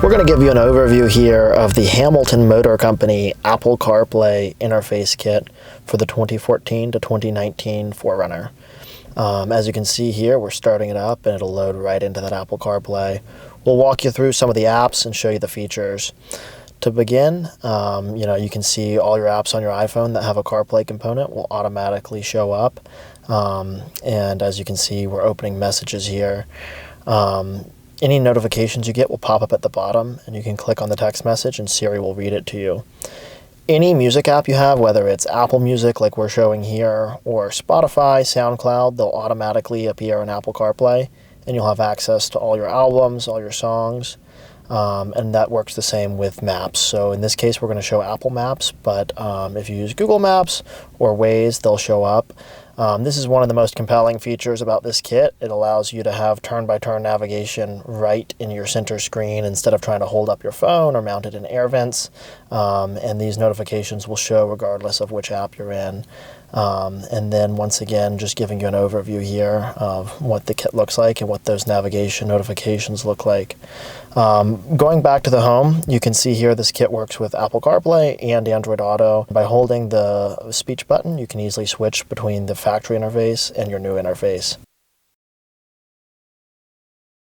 We're going to give you an overview here of the Hamilton Motor Company Apple CarPlay interface kit for the 2014 to 2019 4Runner. As you can see here, we're starting it up and it'll load right into that Apple CarPlay. We'll walk you through some of the apps and show you the features. To begin, you can see all your apps on your iPhone that have a CarPlay component will automatically show up. And as you can see, we're opening messages here. Any notifications you get will pop up at the bottom, and you can click on the text message and Siri will read it to you. Any music app you have, whether it's Apple Music like we're showing here, or Spotify, SoundCloud, they'll automatically appear in Apple CarPlay, and you'll have access to all your albums, all your songs, and that works the same with Maps. So in this case, we're going to show Apple Maps, but if you use Google Maps or Waze, they'll show up. This is one of the most compelling features about this kit. It allows you to have turn-by-turn navigation right in your center screen instead of trying to hold up your phone or mount it in air vents. And these notifications will show regardless of which app you're in. And then once again, just giving you an overview here of what the kit looks like and what those navigation notifications look like. Going back to the home, you can see here this kit works with Apple CarPlay and Android Auto. By holding the speech button, you can easily switch between the factory interface and your new interface.